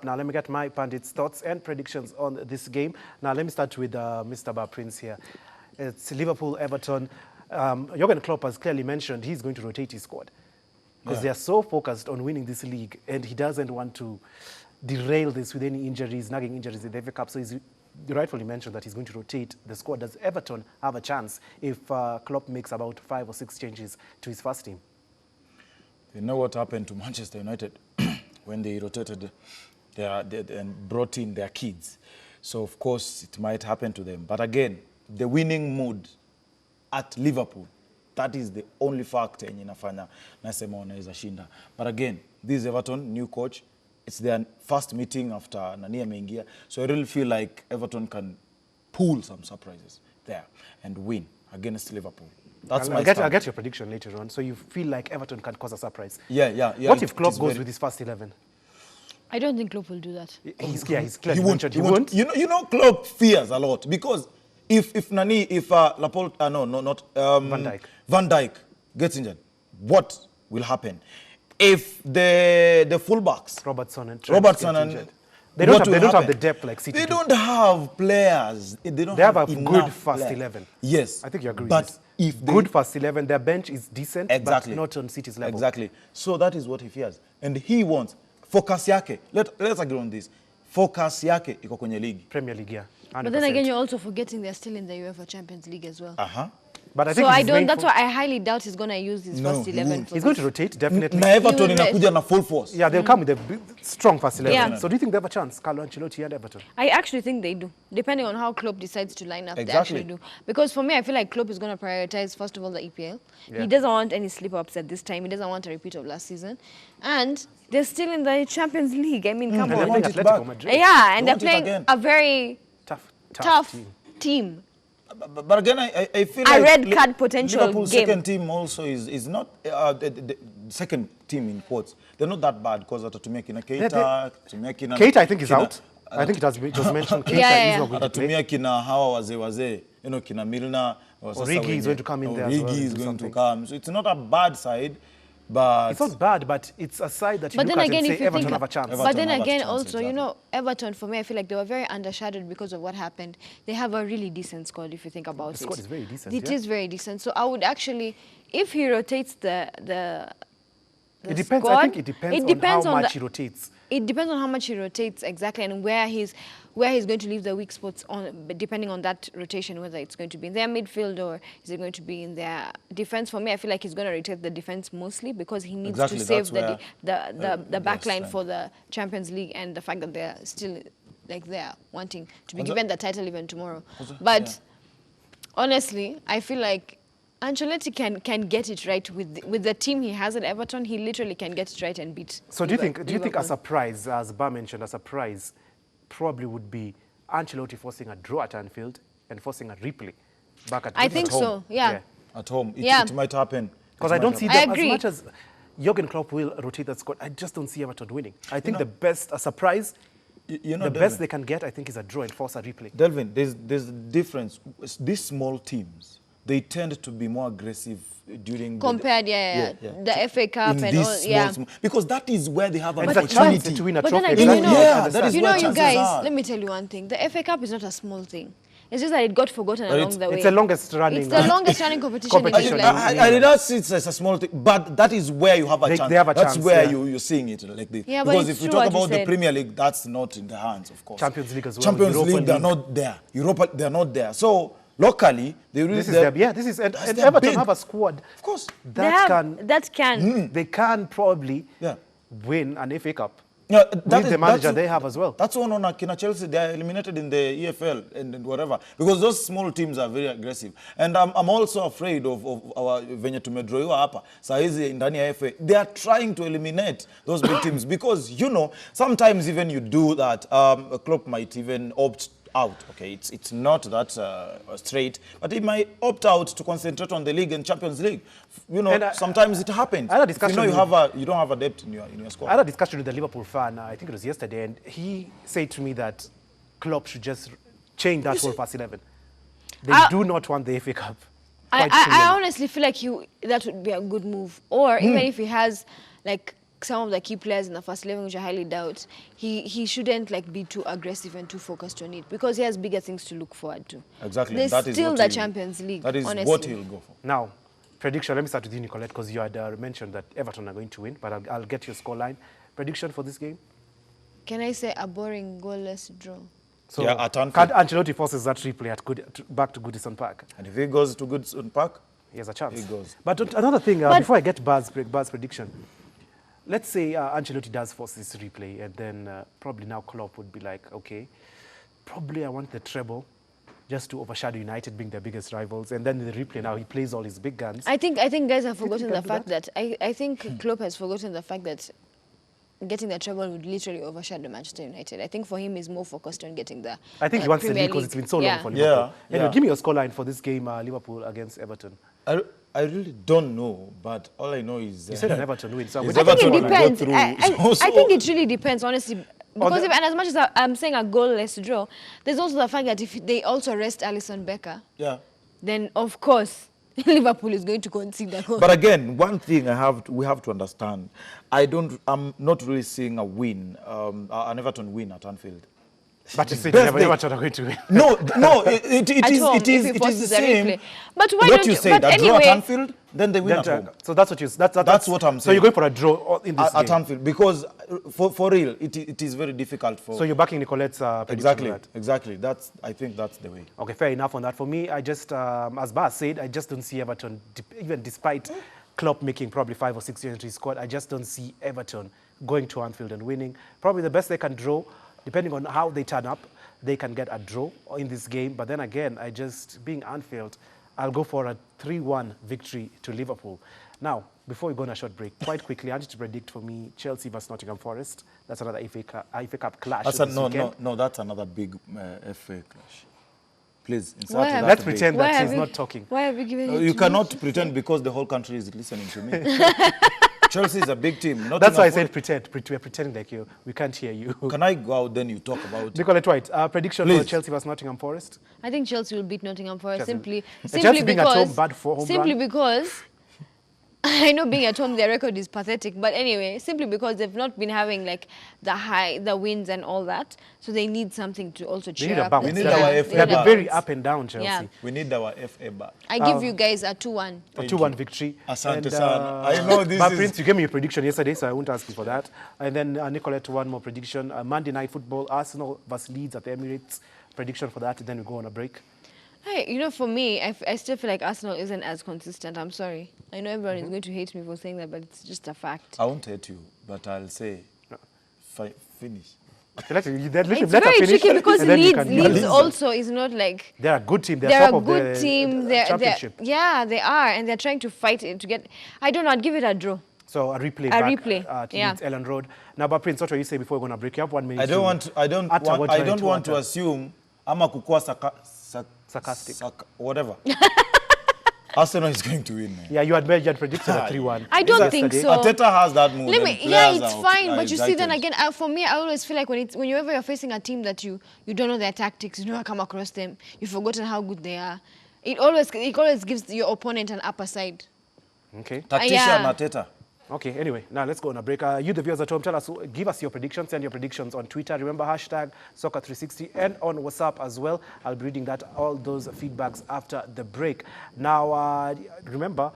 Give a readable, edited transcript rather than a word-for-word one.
Now, let me get my pundits' thoughts and predictions on this game. Now, let me start with Mr. Bar Prince here. It's Liverpool, Everton. Jurgen Klopp has clearly mentioned he's going to rotate his squad because they are so focused on winning this league, and he doesn't want to derail this with any injuries, nagging injuries in the FA Cup. So he's rightfully mentioned that he's going to rotate the squad. Does Everton have a chance if Klopp makes about 5 or 6 changes to his first team? You know what happened to Manchester United when they rotated and brought in their kids. So, of course, it might happen to them. But again, the winning mood at Liverpool, that is the only factor in inafanya nasema wanaweza shinda. But again, this is Everton, new coach. It's their first meeting after Nani ameingia. So I really feel like Everton can pull some surprises there and win against Liverpool. That's I'll get your prediction later on. So you feel like Everton can cause a surprise? Yeah. What if Klopp goes with his first 11? I don't think Klopp will do that. He's clear. He won't. You know, Klopp fears a lot because if Laporte, Van Dijk gets injured, what will happen? If the fullbacks, Robertson and they don't have the depth like City. They don't have players. They have a good first 11. Yes, I think you agree. But if good first 11, their bench is decent, but not on City's level. Exactly. So that is what he fears, and he wants focus yake. Let's agree on this. Focus yake iko kwenye league. Premier League, yeah. 100%. But then again, you're also forgetting they're still in the UEFA Champions League as well. But I think that's why I highly doubt he's going to use his first 11. He's going to rotate, definitely. Na Everton inakuja na full force. Yeah, they'll come with a strong first 11. Yeah. So do you think they have a chance, Carlo Ancelotti and Everton? I actually think they do. Depending on how Klopp decides to line up, Exactly. they actually do. Because for me, I feel like Klopp is going to prioritize, first of all, the EPL. Yeah. He doesn't want any slip-ups at this time. He doesn't want a repeat of last season. And they're still in the Champions League. I mean, come and on. they're playing Atletico Madrid. Yeah, and they're playing a very tough team. But again, I feel a like red card potential Liverpool's game. second team also is not the second team in quotes. They're not that bad because Atatumia kina Keita, Keita I think is out. I think it was mentioned. Keita is not going to play. Atatumia kina hawa wazee, you know, kina Milner. Origi is going to come in there as well. Origi is going to come. So it's not a bad side. But it's not bad, but it's a side that you look at and say Everton have a chance. But then again, also, you know, Everton, for me, I feel like they were very undershadowed because of what happened. They have a really decent squad, if you think about it. The squad is very decent, It is very decent. So I would actually, if he rotates the it depends. squad, I think it depends on how much he rotates. It depends on how much he rotates, exactly, and where he's going to leave the weak spots on, depending on that rotation, whether it's going to be in their midfield or is it going to be in their defense. For me, I feel like he's going to rotate the defense mostly because he needs to save the back line for the Champions League and the fact that they're still like they're wanting to be given the title even tomorrow. But honestly, I feel like Ancelotti can get it right with the team he has at Everton. He literally can get it right and beat. So do you think a surprise, as Bar mentioned, a surprise probably would be Ancelotti forcing a draw at Anfield and forcing a replay back at home? I think so. Yeah. At home, it might happen. Because I don't see them as much as Jurgen Klopp will rotate that squad. I just don't see Everton winning. I think the best a surprise. The best they can get, I think, is a draw and force a replay. Delvin, there's a difference. These small teams, they tend to be more aggressive during compared the FA Cup and all, because that is where they have an opportunity to win a trophy. But then again, you guys, let me tell you one thing. The FA Cup is not a small thing. It's just that it got forgotten along the way. It's the longest running. It's the longest running competition. I did not see it as a small thing, but that is where you have a chance. They have a chance. That's where you're seeing it like this. Yeah, because if we talk about the Premier League, that's not in the hands, of course. Champions League as well. Champions League, they're not there. Europa, they're not there. So locally, they really and Everton have a squad. Of course, that can probably win an FA Cup. With the manager they have as well. That's one on Kina Chelsea. They are eliminated in the EFL and whatever because those small teams are very aggressive. And I'm also afraid of our venye tumedroiwa hapa. Saa hizi ndani ya FA, they are trying to eliminate those big teams because you know sometimes even you do that, a club might even opt out. Okay, it's not that straight, but he might opt out to concentrate on the league and Champions League. You know, sometimes it happens. I had a discussion. You don't have a depth in your squad. I had a discussion with the Liverpool fan. I think it was yesterday, and he said to me that Klopp should just change that whole first 11. They do not want the FA Cup. I honestly feel like that would be a good move. Or even if he has like some of the key players in the first 11, which I highly doubt, he shouldn't like be too aggressive and too focused on it because he has bigger things to look forward to. Exactly. There's That is still what the he'll- Champions League. That is honestly. what he'll go for. Now, prediction. Let me start with you, Nicolette, because you had mentioned that Everton are going to win, but I'll get your scoreline. Prediction for this game? Can I say a boring goalless draw? So, Yeah, at Anfield. can Ancelotti forces that replay at back to Goodison Park? And if he goes to Goodson Park, He has a chance. He goes. But another thing, But- before I get Buzz prediction, let's say Ancelotti does force this replay, and then probably now Klopp would be like, okay, probably I want the treble just to overshadow United being their biggest rivals, and then in the replay now he plays all his big guns. I think guys have forgotten can the do fact that I think Klopp has forgotten the fact that getting the treble would literally overshadow Manchester United. I think for him he's more focused on getting the I think he wants the Premier lead because League. it's been so Yeah. long for Liverpool. Yeah, Anyway, yeah. give me your scoreline for this game, Liverpool against Everton. I really don't know, but all I know is... You said an Everton win, so I'm Is going I think to Everton it will go depends. through. I think it really depends, honestly. Because the- and as much as I'm saying a goalless draw, there's also the fact that if they also rest Alisson Becker, Yeah. then of course Liverpool is going to concede a goal. But again, one thing we have to understand, I'm not really seeing a win, an Everton win at Anfield. But you said Best day. Everton are going to win. No, it At is home, it is if he it is forces the a same. replay. But why What don't you you- said, but a draw at anyway- Anfield, then they win at home. So that's what you. That's what I'm So you're saying. going for a draw in this At game. Anfield, because for real, it is very difficult for. So you're backing Nicolette's prediction exactly, on that. exactly. I think that's the way. Okay, fair enough on that. For me, I just, as Bas said, I just don't see Everton, even despite Klopp making probably 5 or 6 changes to his squad, I just don't see Everton going to Anfield and winning. Probably the best they can draw, depending on how they turn up, they can get a draw in this game. But then again, being Anfield, I'll go for a 3-1 victory to Liverpool. Now, before we go on a short break, quite quickly, I need to predict for me Chelsea versus Nottingham Forest. That's another FA Cup clash. That's this weekend. no. That's another big FA clash. Please insert Why that. have- Let's debate. pretend Why that have he's you- not talking. Why have you given No, it you to cannot me? pretend because the whole country is listening to me. Chelsea is a big team. That's why I Nottingham said pretend. We're pretending like we can't hear you. Forest- Can I go out then you talk about? Nicolette White, prediction for Please. Chelsea versus Nottingham Forest? I think Chelsea will beat Nottingham Forest Chelsea. simply Chelsea being at because home, bad for home simply run. because I know being at home their record is pathetic, but anyway, simply because they've not been having like the wins and all that, so they need something to also They cheer need a up. bounce. We need Yeah, our they FA They have need a been very bounce. up and down, Chelsea. Yeah. We need our FA back. I give you guys a 2-1. A 2-1 victory. Asante And, sana. I know this but is- Prince, you gave me a prediction yesterday, so I won't ask you for that. And then Nicolette, one more prediction. Monday Night Football, Arsenal versus Leeds at the Emirates. Prediction for that, and then we go on a break. Hey, for me, I still feel like Arsenal isn't as consistent. I'm sorry. I know everyone is going to hate me for saying that, but it's just a fact. I won't hate you, but I'll say finish. Okay, let It's her very finish, tricky because and then you Leeds, can- Leeds also is not like They're a good team. They're, they're top a of good the team. They're championship. yeah, they are, and they're trying to fight it to get. I don't know. I'd give it a draw. So a replay A back replay, at yeah. Leeds Ellen Road. Now, but Prince, what were you say before we're going to break? You have 1 minute. I don't want to to assume ama kukua Sarcastic. whatever. Arsenal is going to win. Man. Yeah, you had predicted a 3-1. I don't think yesterday. so. Arteta has that mood. Let me, and yeah, players it's are- fine, are but you see, then excited. again, for me, I always feel like whenever you're facing a team that you don't know their tactics, you never come across them, you've forgotten how good they are. It always gives your opponent an upper side. Okay. Tactician yeah. Arteta. Okay, anyway, now let's go on a break. You, the viewers at home, give us your predictions. Send your predictions on Twitter. Remember, hashtag Soccer360 and on WhatsApp as well. I'll be reading all those feedbacks after the break. Now, remember...